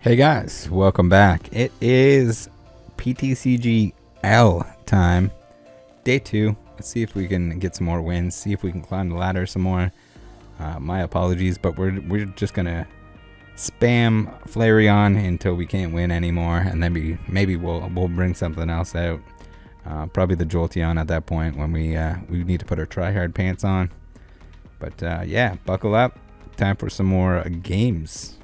Hey guys, welcome back. It is PTCGL time, day 2. Let's see if we can get some more wins, see if we can climb the ladder some more. My apologies, but we're just gonna spam Flareon until we can't win anymore, and then maybe we'll bring something else out. Probably the Jolteon at that point when we need to put our tryhard pants on. But yeah, buckle up. Time for some more games.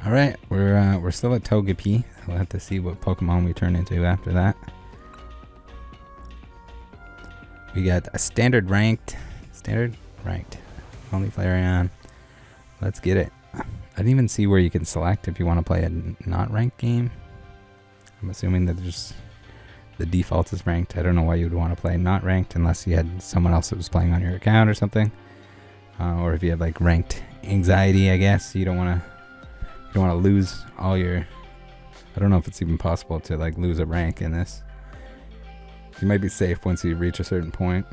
All right, we're still at Togepi. We'll have to see what Pokemon we turn into after that. We got a standard ranked, only Flareon. Let's get it. I didn't even see where you can select if you want to play a not ranked game. I'm assuming that just the default is ranked. I don't know why you would want to play not ranked unless you had someone else that was playing on your account or something, or if you had like ranked anxiety. I guess you don't want to lose all your... I don't know if it's even possible to like lose a rank in this. You might be safe once you reach a certain point.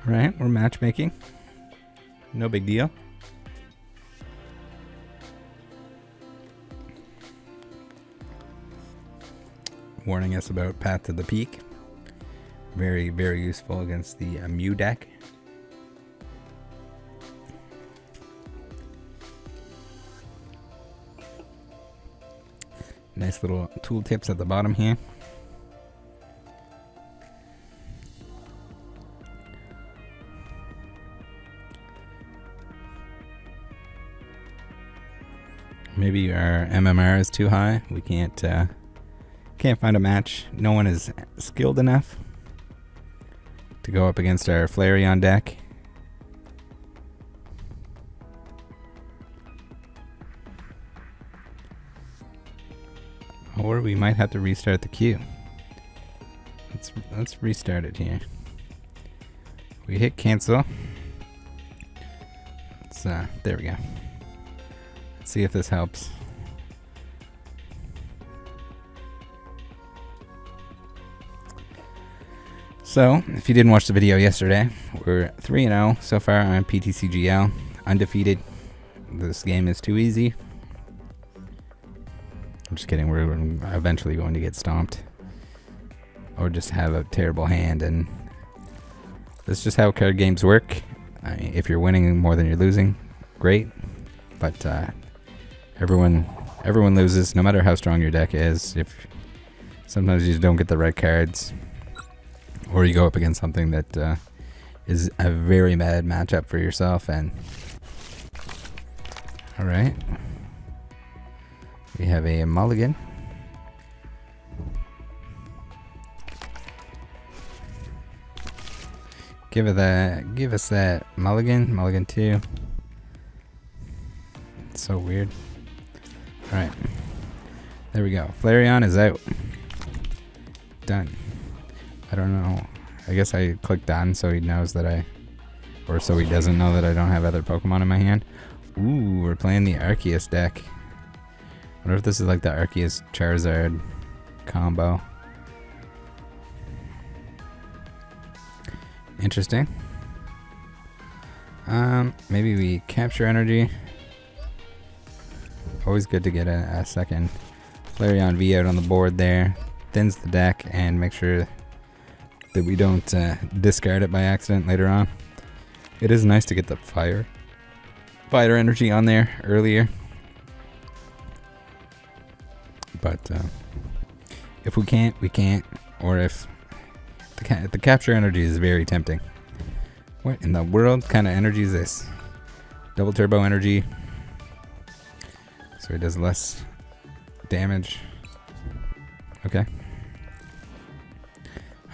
Alright, we're matchmaking. No big deal. Warning us about Path to the Peak. Very, very useful against the Mew deck. Nice little tool tips at the bottom here. Maybe our MMR is too high. We can't find a match. No one is skilled enough to go up against our Flareon deck. Or we might have to restart the queue. Let's restart it here. We hit cancel. There we go. Let's see if this helps. So, if you didn't watch the video yesterday, we're 3-0 so far on PTCGL. Undefeated. This game is too easy. I'm just kidding, we're eventually going to get stomped. Or just have a terrible hand, and that's just how card games work. I mean, if you're winning more than you're losing, great. But everyone loses, no matter how strong your deck is. If sometimes you just don't get the right cards, or you go up against something that is a very bad matchup for yourself. And all right. We have a mulligan. Give us that mulligan. Mulligan 2. It's so weird. Alright. There we go. Flareon is out. Done. I don't know. I guess I clicked done so he knows that or so he doesn't know that I don't have other Pokemon in my hand. Ooh, we're playing the Arceus deck. I wonder if this is like the Arceus Charizard combo. Interesting. Maybe we capture energy. Always good to get a second Flareon V out on the board there. Thins the deck and make sure that we don't discard it by accident later on. It is nice to get the fire energy on there earlier. But if we can't, we can't. Or if the capture energy is very tempting. What in the world kind of energy is this? Double turbo energy. So he does less damage. Okay.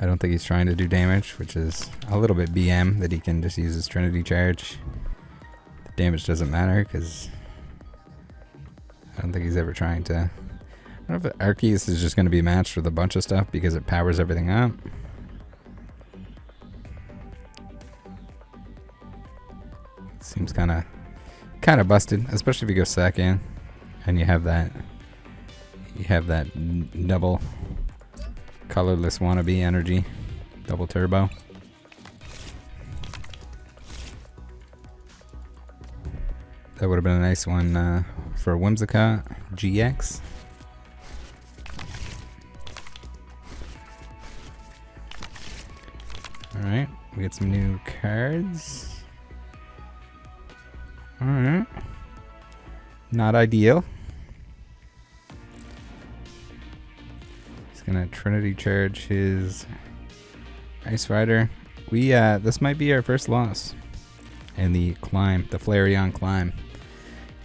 I don't think he's trying to do damage, which is a little bit BM that he can just use his Trinity charge. The damage doesn't matter because I don't think he's ever trying to... I don't know if Arceus is just going to be matched with a bunch of stuff because it powers everything up. Seems kind of busted, especially if you go second and you have that double colorless wannabe energy, double turbo. That would have been a nice one for Whimsicott GX. Alright, we get some new cards. Alright. Not ideal. He's gonna Trinity charge his Ice Rider. This might be our first loss in the climb, the Flareon climb.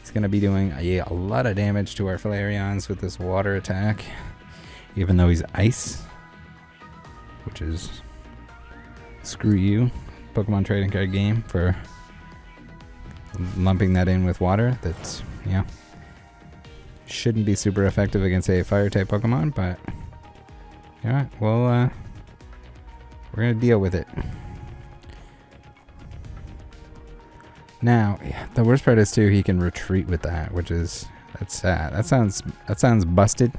He's gonna be doing a lot of damage to our Flareons with this water attack, even though he's ice, which is screw you, Pokemon trading card game, for lumping that in with water. That's, yeah, shouldn't be super effective against a fire type Pokemon, but yeah, well, we're gonna deal with it. Now, the worst part is too, he can retreat with that, which is, that's sad. That sounds busted.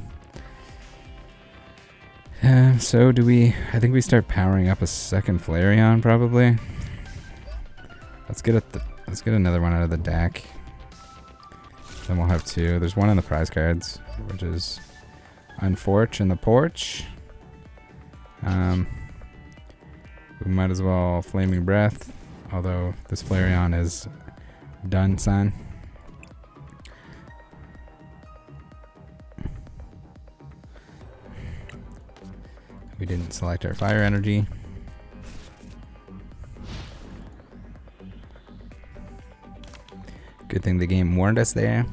So do we? I think we start powering up a second Flareon probably. Let's get another one out of the deck. Then we'll have two. There's one in the prize cards, which is Unforge in the porch. We might as well Flaming Breath, although this Flareon is done, son. We didn't select our fire energy. Good thing the game warned us there.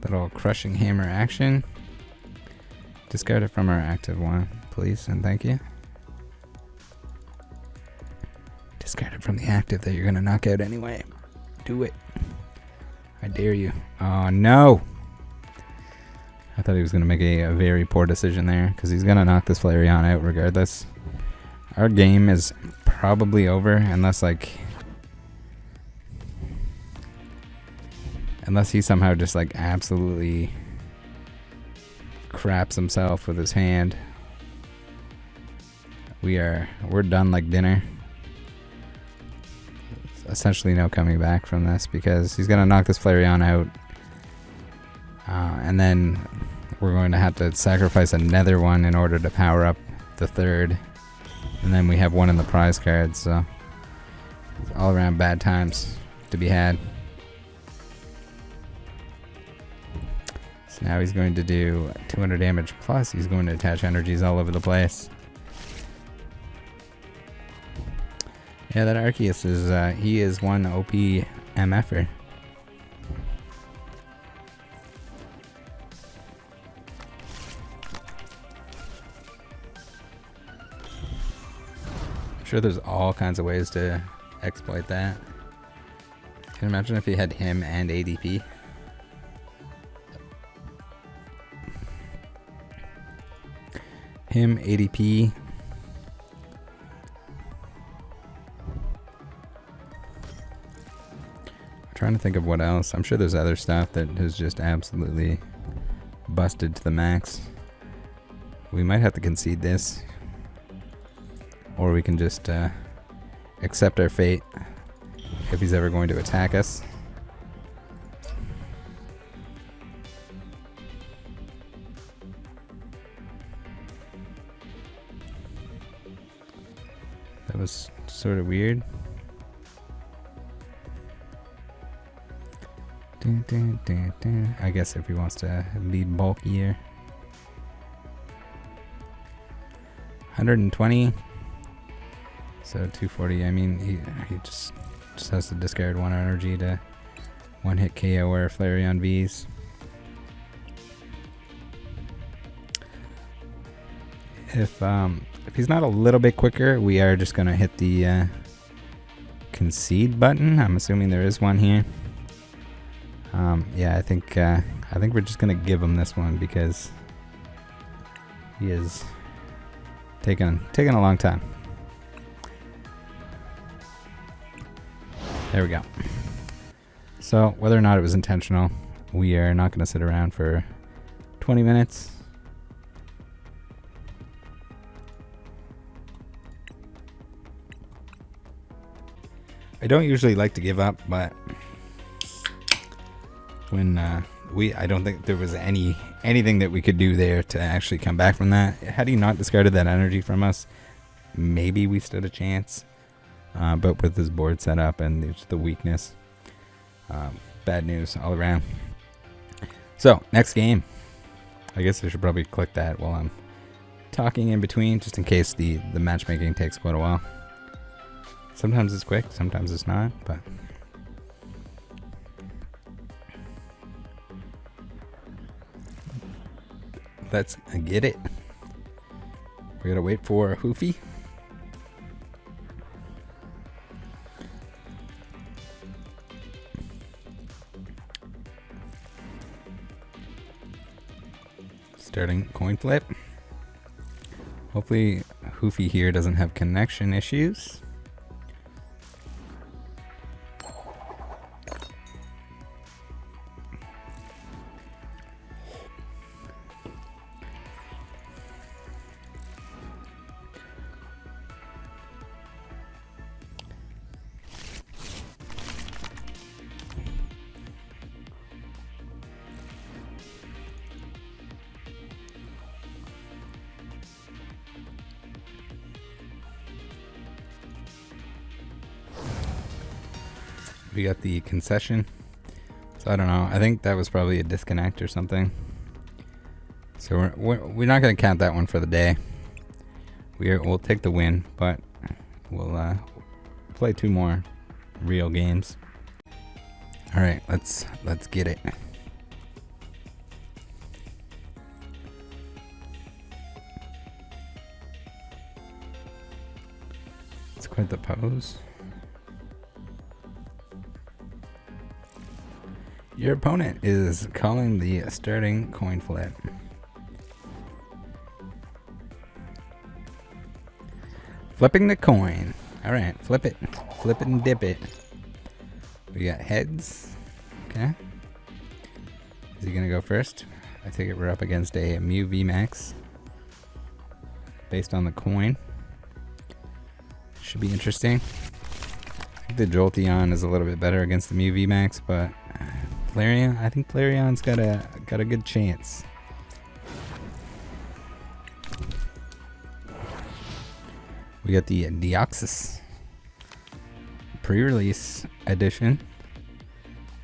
Little crushing hammer action. Discard it from our active one, please, and thank you. Discard it from the active that you're gonna knock out anyway. Do it. I dare you. Oh no! I thought he was gonna make a very poor decision there, because he's gonna knock this Flareon out regardless. Our game is probably over unless he somehow just like absolutely craps himself with his hand. We're done like dinner. Essentially no coming back from this, because he's gonna knock this Flareon out, and then we're going to have to sacrifice another one in order to power up the third, and then we have one in the prize card, so all around bad times to be had. So now he's going to do 200 damage, plus he's going to attach energies all over the place. Yeah, that Arceus is, he is one OP MFer. I'm sure there's all kinds of ways to exploit that. Can you imagine if he had him and ADP? Him, ADP. Trying to think of what else. I'm sure there's other stuff that is just absolutely busted to the max. We might have to concede this, or we can just accept our fate if he's ever going to attack us. That was sort of weird. I guess if he wants to be bulkier. 120. So 240. I mean, he just has to discard one energy to one hit KO our Flareon Vs. If he's not a little bit quicker, we are just gonna hit the concede button. I'm assuming there is one here. Yeah, I think we're just gonna give him this one because he is taking a long time. There we go. So whether or not it was intentional, we are not gonna sit around for 20 minutes. I don't usually like to give up, but when I don't think there was anything that we could do there to actually come back from that. Had he not discarded that energy from us, maybe we stood a chance. But with this board set up and just the weakness, bad news all around. So next game, I guess I should probably click that while I'm talking in between, just in case the matchmaking takes quite a while. Sometimes it's quick, sometimes it's not, but let's get it. We gotta wait for Hoofy. Starting coin flip. Hopefully Hoofy here doesn't have connection issues. We got the concession, so I don't know. I think that was probably a disconnect or something. So we're not going to count that one for the day. We'll take the win, but we'll play 2 more real games. All right, let's get it. It's quite the pose. Your opponent is calling the starting coin flip. Flipping the coin. All right, flip it and dip it. We got heads. Okay. Is he gonna go first? I take it we're up against a lv VMAX based on the coin. Should be interesting. I think the Jolteon is a little bit better against the lv VMAX, but Flareon, I think Flareon's got a good chance. We got the Deoxys pre-release edition.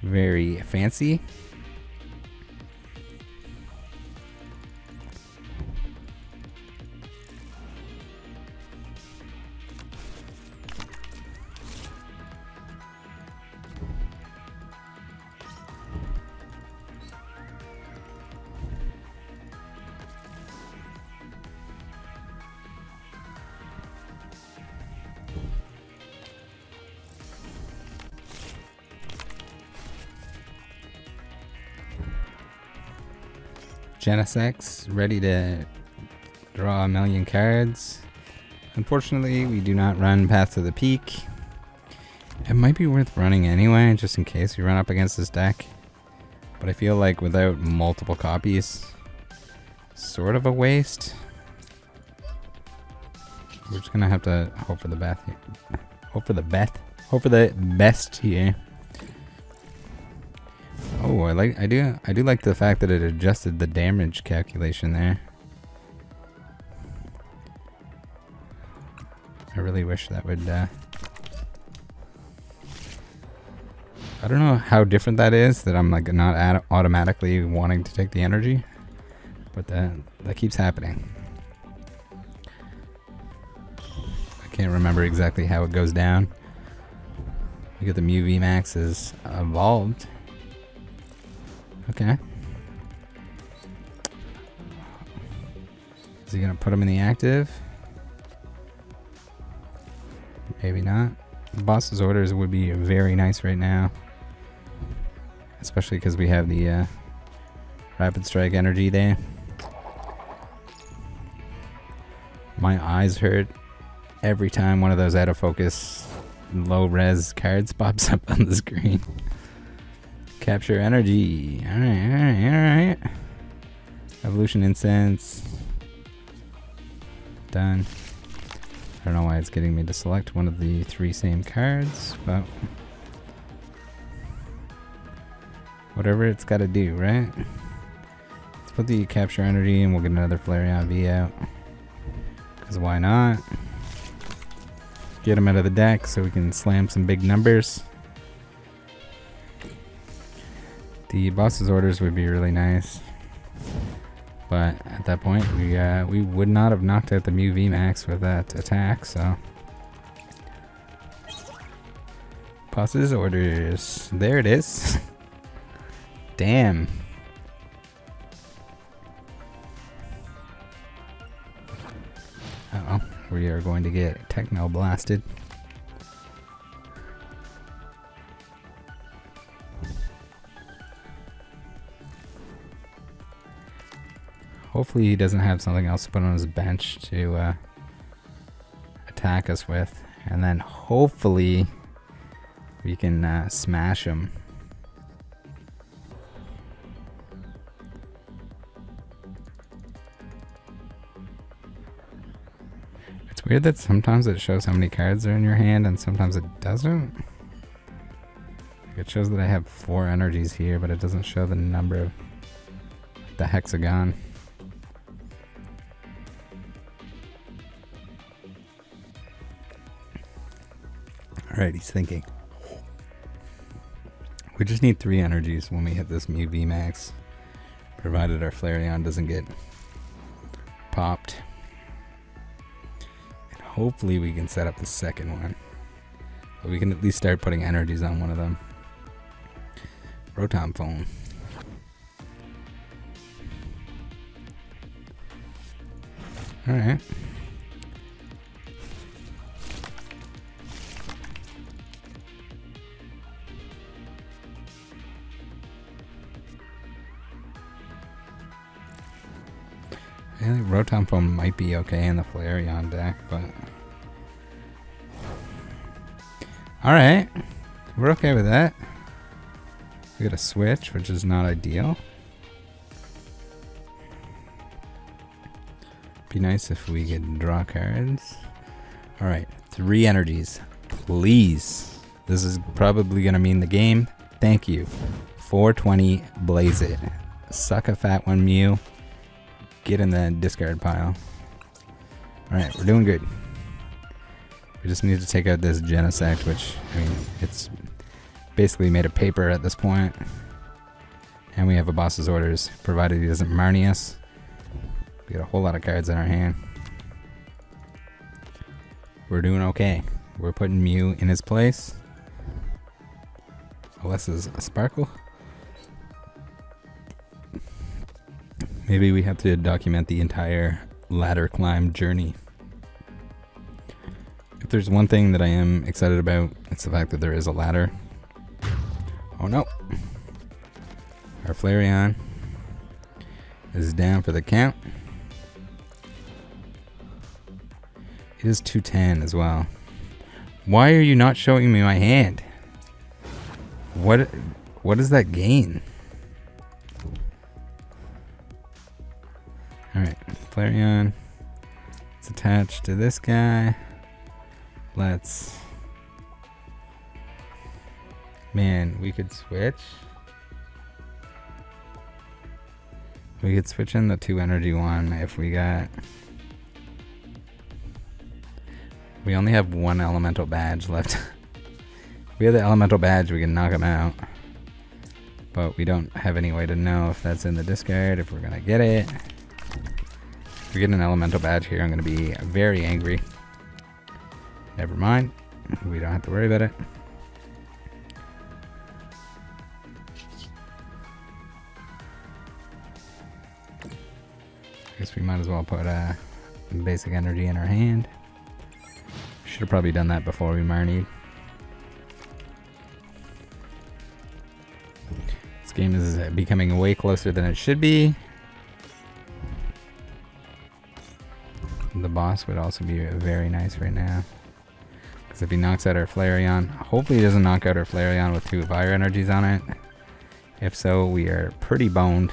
Very fancy. Genesect, ready to draw a million cards. Unfortunately, we do not run Path to the Peak. It might be worth running anyway, just in case we run up against this deck. But I feel like without multiple copies, sort of a waste. We're just gonna have to hope for the best here. Hope for the best here. Oh, I do like the fact that it adjusted the damage calculation there. I really wish that would I don't know how different that is, that I'm like not automatically wanting to take the energy, but that keeps happening. I can't remember exactly how it goes down. We get the lv VMAX is evolved. Okay. Is he gonna put him in the active? Maybe not. Boss's orders would be very nice right now, especially because we have the rapid strike energy there. My eyes hurt every time one of those out of focus low res cards pops up on the screen. Capture energy. Alright. Evolution incense. Done. I don't know why it's getting me to select one of the 3 same cards, but whatever it's got to do, right? Let's put the capture energy and we'll get another Flareon V out. Because why not? Get him out of the deck so we can slam some big numbers. The boss's orders would be really nice. But at that point, we would not have knocked out the Mew VMAX with that attack, so. Boss's orders. There it is. Damn. Uh-oh. We are going to get techno blasted. Hopefully he doesn't have something else to put on his bench to attack us with. And then hopefully we can smash him. It's weird that sometimes it shows how many cards are in your hand and sometimes it doesn't. It shows that I have 4 energies here, but it doesn't show the number of the hexagon. Alright, he's thinking. We just need 3 energies when we hit this Mew VMAX, provided our Flareon doesn't get popped. And hopefully we can set up the second one. But we can at least start putting energies on one of them. Rotom phone. Alright. I think Rotom phone might be okay in the Flareon deck, but alright. We're okay with that. We got a switch, which is not ideal. Be nice if we could draw cards. Alright, 3 energies. Please. This is probably going to mean the game. Thank you. 420, blaze it. Suck a fat one, Mew. Get in the discard pile. Alright, we're doing good. We just need to take out this Genesect, which, I mean, it's basically made of paper at this point. And we have a boss's orders, provided he doesn't Marnie us. We got a whole lot of cards in our hand. We're doing okay. We're putting Mew in his place. Unless it's a Sparkle. Maybe we have to document the entire ladder climb journey. If there's one thing that I am excited about, it's the fact that there is a ladder. Oh no. Our Flareon is down for the count. It is 210 as well. Why are you not showing me my hand? What does that gain? Alright, Flareon. It's attached to this guy. Let's... Man, we could switch. We could switch in the 2 energy one if we got... We only have 1 elemental badge left. If we have the elemental badge, we can knock him out. But we don't have any way to know if that's in the discard, if we're gonna get it. If we get an elemental badge here, I'm gonna be very angry. Never mind. We don't have to worry about it. Guess we might as well put basic energy in our hand. Should have probably done that before we Marnied. This game is becoming way closer than it should be. The boss would also be very nice right now. Because if he knocks out our Flareon, hopefully he doesn't knock out our Flareon with 2 fire energies on it. If so, we are pretty boned.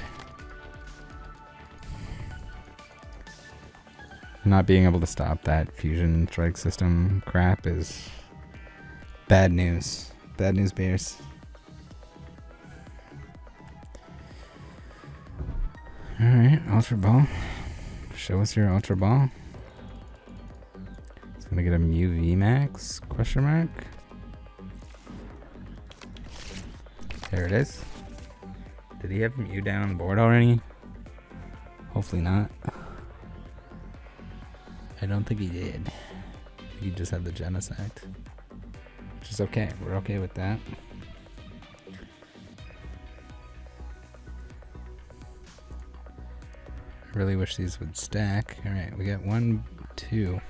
Not being able to stop that fusion strike system crap is bad news. Bad news bears. Alright, Ultra Ball. Show us your Ultra Ball. It's gonna get a Mew VMAX? Question mark? There it is. Did he have Mew down on the board already? Hopefully not. I don't think he did. I think he just had the Genesect. Which is okay. We're okay with that. I really wish these would stack. Alright, we got 1, 2.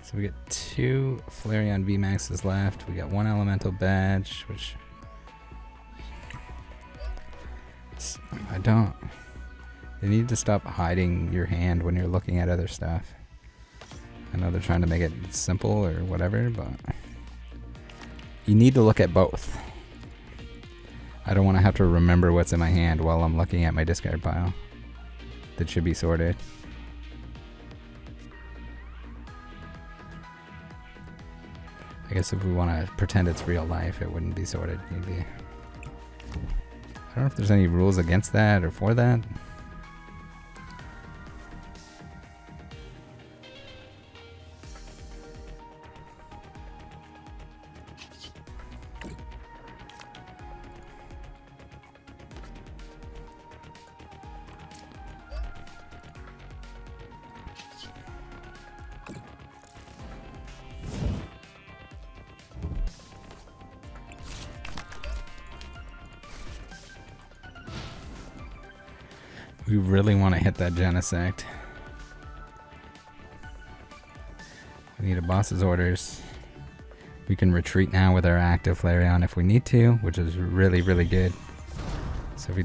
So we get 2 Flareon VMAXs left. We got 1 Elemental Badge, which... I don't... You need to stop hiding your hand when you're looking at other stuff. I know they're trying to make it simple or whatever, but... You need to look at both. I don't want to have to remember what's in my hand while I'm looking at my discard pile. That should be sorted. I guess if we want to pretend it's real life, it wouldn't be sorted. Maybe. I don't know if there's any rules against that or for that. We really want to hit that Genesect. We need a boss's orders. We can retreat now with our active Flareon if we need to, which is really, really good. So if he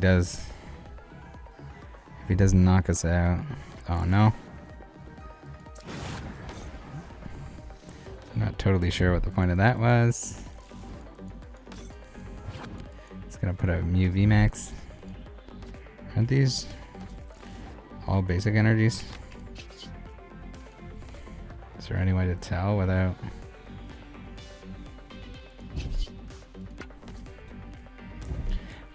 doesn't knock us out, oh no. I'm not totally sure what the point of that was. It's gonna put a Mew VMAX. Aren't these all basic energies? Is there any way to tell without...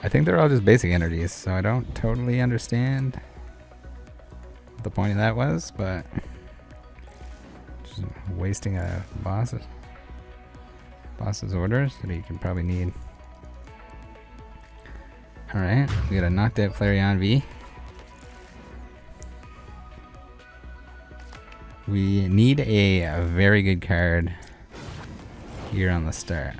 I think they're all just basic energies, so I don't totally understand what the point of that was, but just wasting a boss's orders that he can probably need. Alright, we got a knocked out Flareon V. We need a very good card here on the start.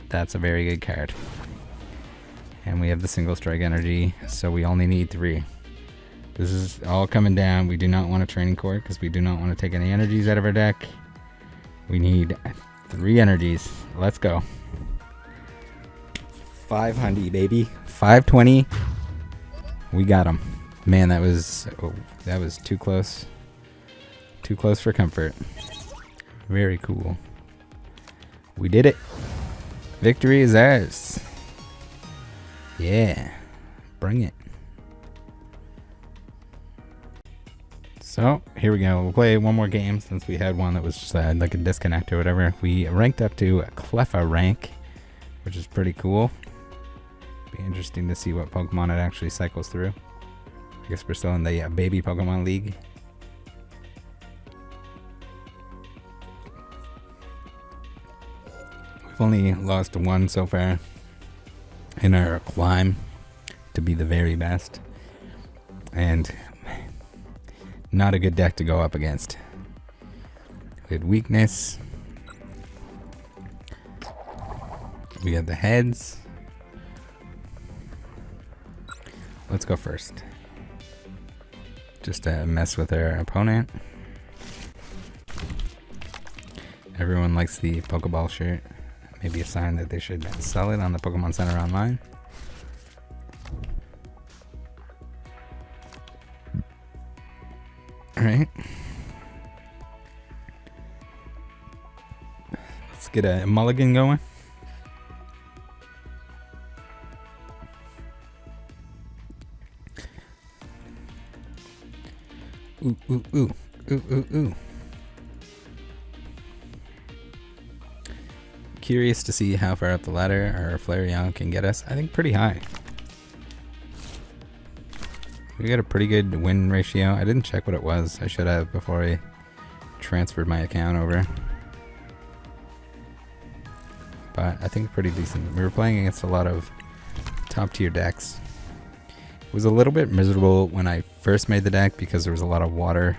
That's a very good card. And we have the single strike energy, so we only need 3. This is all coming down. We do not want a training court because we do not want to take any energies out of our deck. We need 3 energies. Let's go. 500, baby. 520. We got him. Man, that was too close. Too close for comfort. Very cool. We did it. Victory is ours. Yeah. Bring it. So, here we go. We'll play one more game since we had one that was just like a disconnect or whatever. We ranked up to a Cleffa rank, which is pretty cool. Be interesting to see what Pokemon it actually cycles through. I guess we're still in the baby Pokemon League. We've only lost 1 so far in our climb to be the very best. And not a good deck to go up against. We had weakness. We had the heads. Let's go first. Just to mess with our opponent. Everyone likes the Pokeball shirt. Maybe a sign that they should sell it on the Pokemon Center online. Alright. Let's get a mulligan going. Ooh, ooh, ooh. Ooh, ooh, ooh. Curious to see how far up the ladder our Flareon can get us. I think pretty high. We got a pretty good win ratio. I didn't check what it was. I should have before I transferred my account over. But I think pretty decent. We were playing against a lot of top tier decks. It was a little bit miserable when I first made the deck because there was a lot of water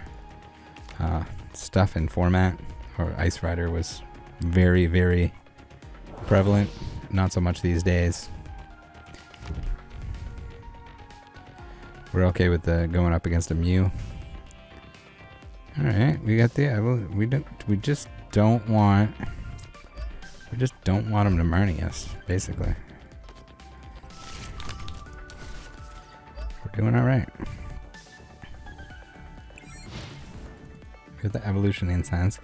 stuff in format. Or Ice Rider was very, very prevalent. Not so much these days. We're okay with going up against a Mew. All right, we got the. We just don't want him to Marnie us, basically. We're doing all right. With the evolution incense,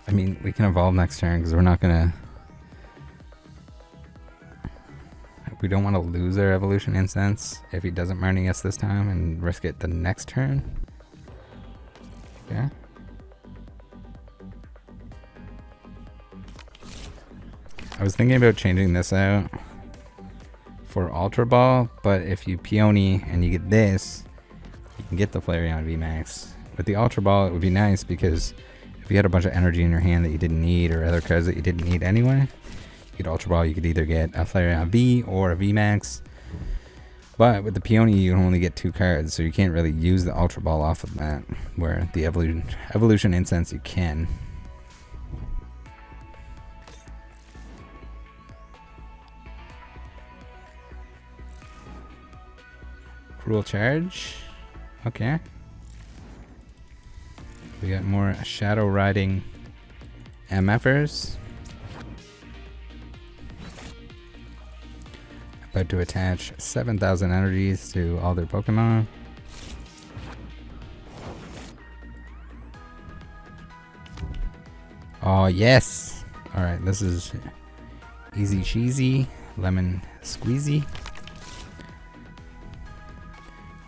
I mean, we can evolve next turn because we're not gonna. We don't want to lose our evolution incense if he doesn't Marnie us this time and risk it the next turn. Yeah. I was thinking about changing this out for Ultra Ball, but if you Peony and you get this, you can get the Flareon VMAX. With the Ultra Ball, it would be nice because if you had a bunch of energy in your hand that you didn't need or other cards that you didn't need anyway, you get Ultra Ball, you could either get a Flareon V or a VMAX. But with the Peony, you can only get 2 cards, so you can't really use the Ultra Ball off of that, where the Evolution Incense you can. Cruel Charge. Okay. We got more Shadow Riding MFers. About to attach 7,000 energies to all their Pokemon. Oh, yes! Alright, this is easy cheesy, lemon squeezy.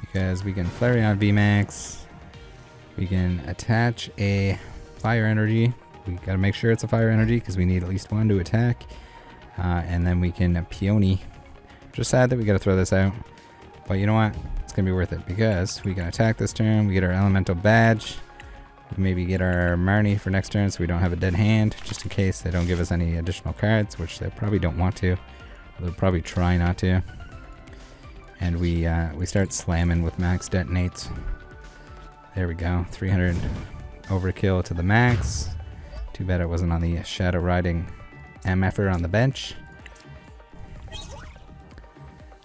Because we can Flareon VMAX. We can attach a fire energy. We gotta make sure it's a fire energy because we need at least 1 to attack. And then we can Peony. Just sad that we gotta throw this out. But you know what? It's gonna be worth it because we can attack this turn. We get our Elemental Badge. We maybe get our Marnie for next turn so we don't have a dead hand. Just in case they don't give us any additional cards, which they probably don't want to. They'll probably try not to. And we start slamming with max detonates. There we go. 300 overkill to the max. Too bad it wasn't on the Shadow Riding MFer on the bench.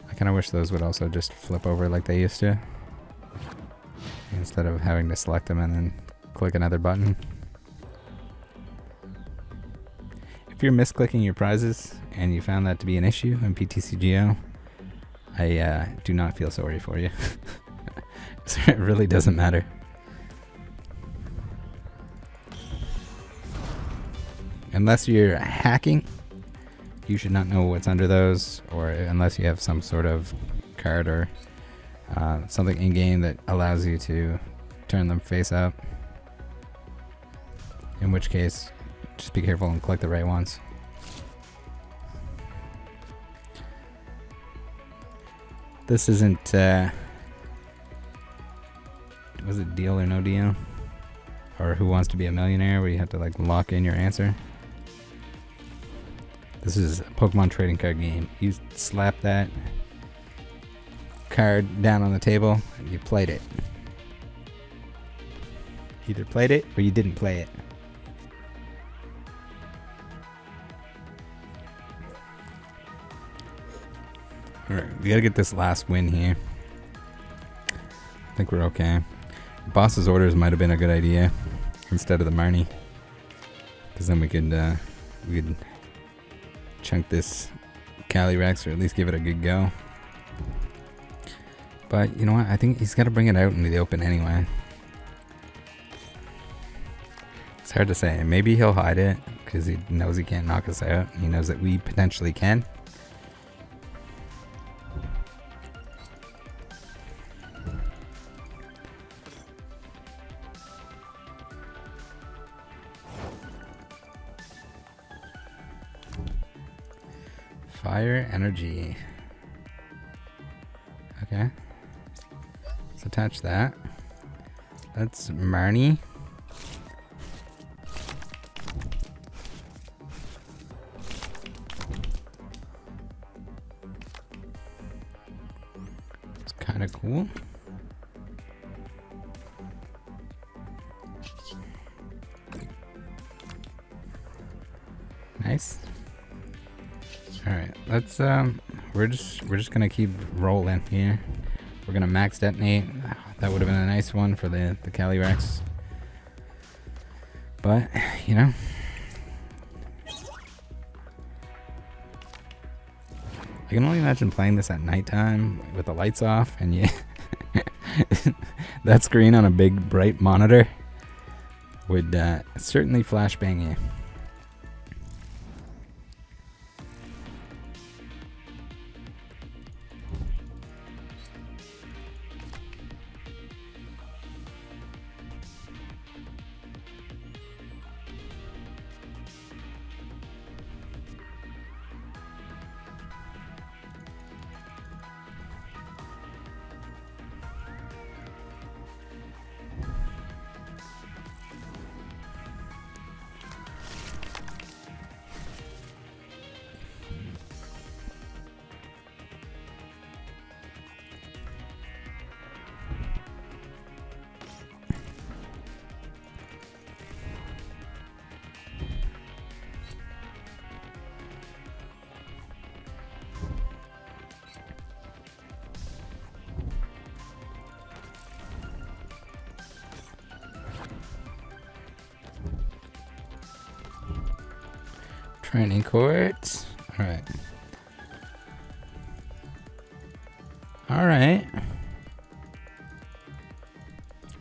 I kind of wish those would also just flip over like they used to. Instead of having to select them and then click another button. If you're misclicking your prizes and you found that to be an issue in PTCGO, I do not feel sorry for you. It really doesn't matter. Unless you're hacking, you should not know what's under those, or unless you have some sort of card or something in-game that allows you to turn them face up. In which case, just be careful and click the right ones. This isn't, was it Deal or No Deal? Or Who Wants to Be a Millionaire, where you have to like lock in your answer. This is a Pokemon trading card game. You slap that card down on the table and you played it. Either played it or you didn't play it. Alright, we gotta get this last win here. I think we're okay. Boss's orders might have been a good idea instead of the Marnie. Because then we could chunk this Calyrex, or at least give it a good go. But you know what? I think he's got to bring it out into the open anyway. It's hard to say. Maybe he'll hide it because he knows he can't knock us out. He knows that we potentially can. Fire energy. Okay. Let's attach that. That's Marnie. It's kind of cool. Nice. All right, let's we're just gonna keep rolling here. We're gonna max detonate. That would have been a nice one for the Calyrex, but you know, I can only imagine playing this at nighttime with the lights off, and yeah, that screen on a big bright monitor would certainly flashbang you. Training court. All right. All right.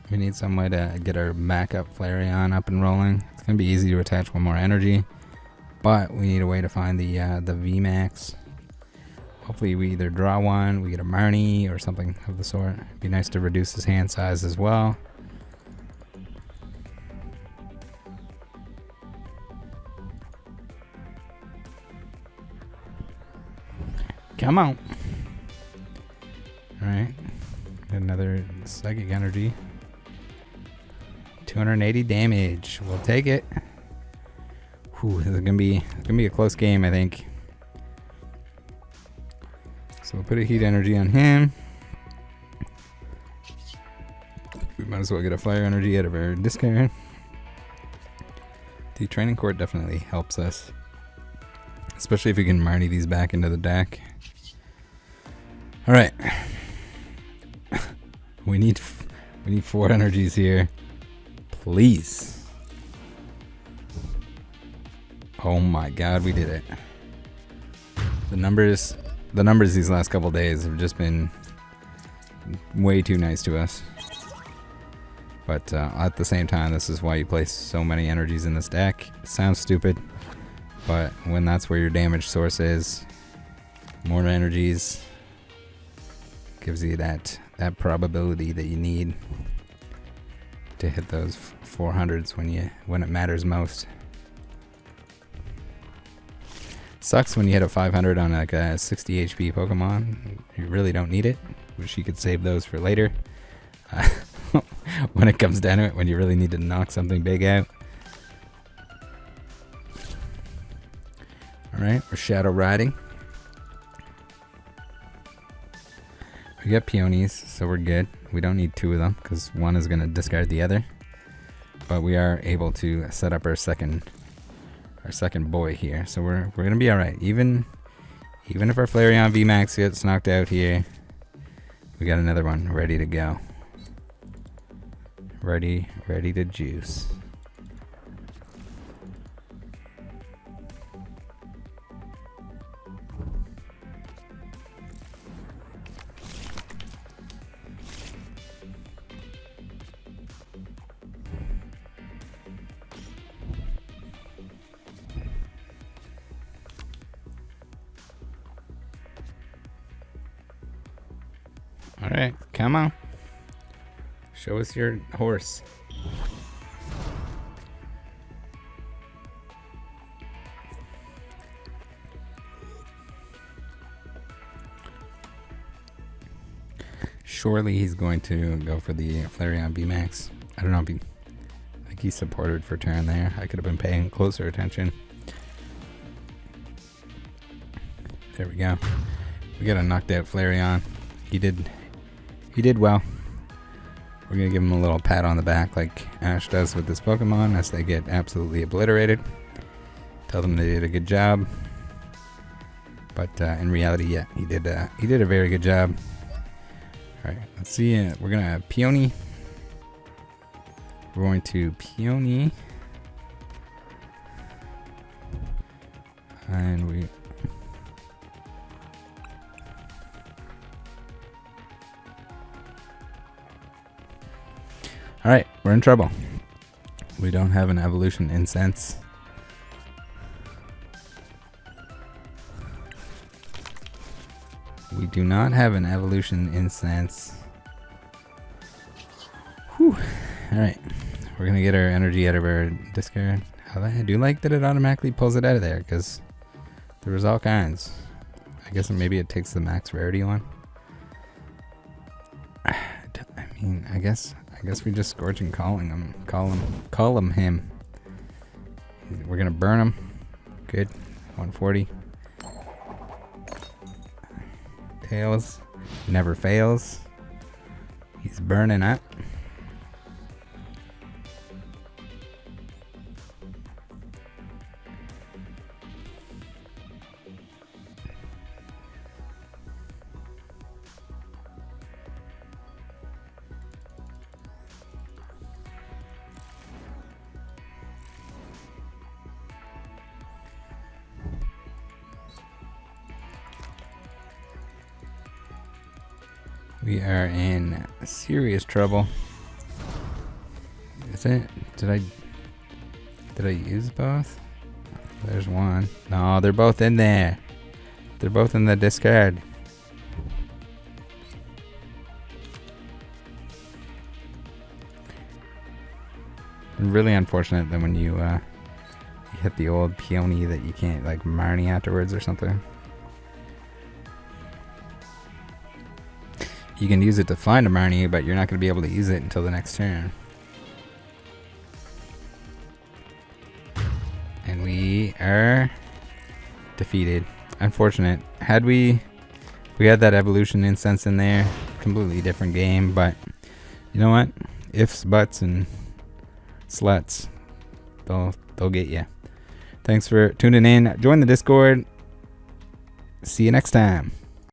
We need some way to get our backup Flareon up and rolling. It's gonna be easy to attach one more energy, but we need a way to find the VMAX. Hopefully we either draw one, we get a Marnie or something of the sort. It'd be nice to reduce his hand size as well. Come on. Alright. Another psychic energy. 280 damage. We'll take it. Whew, this is gonna be a close game, I think. So we'll put a heat energy on him. We might as well get a fire energy out of our discard. The training court definitely helps us, especially if we can Marnie these back into the deck. All right, we need 4 energies here, please. Oh my God, we did it. The numbers these last couple days have just been way too nice to us. But at the same time, this is why you place so many energies in this deck. It sounds stupid, but when that's where your damage source is, more energies gives you that probability that you need to hit those 400s when it matters most. Sucks when you hit a 500 on like a 60 HP Pokemon. You really don't need it. Wish you could save those for later. When it comes down to it, when you really need to knock something big out. Alright, we're Shadow Riding. We got peonies, so we're good. We don't need 2 of them because one is going to discard the other. But we are able to set up our second boy here, so we're going to be all right. Even if our Flareon VMAX gets knocked out here, we got another one ready to go. Ready to juice. All right, come on. Show us your horse. surely he's going to go for the Flareon VMAX. I don't know if he, I think he supported for turn there. I could have been paying closer attention. There we go. We got a knocked out Flareon. He did well. We're gonna give him a little pat on the back like Ash does with this Pokemon as they get absolutely obliterated. Tell them they did a good job. But in reality, yeah, he did a very good job. All right, let's see. We're gonna Peony. We're going to Peony, and we. All right, we're in trouble. We don't have an evolution incense. We do not have an evolution incense. Whew. Alright. We're going to get our energy out of our discard. I do like that it automatically pulls it out of there because there was all kinds. I guess maybe it takes the max rarity one. I mean, I guess we just Scorch and call him. We're going to burn him. Good. 140. Tails never fails. He's burning up. We are in serious trouble. Is it? Did I use both? There's one. No, they're both in there. They're both in the discard. Really unfortunate that when you hit the old Peony that you can't like Marnie afterwards or something. You can use it to find a Marnie, but you're not going to be able to use it until the next turn. And we are defeated. Unfortunate. Had we had that evolution incense in there, completely different game, but you know what? Ifs, buts, and sluts, they'll get you. Thanks for tuning in. Join the Discord. See you next time.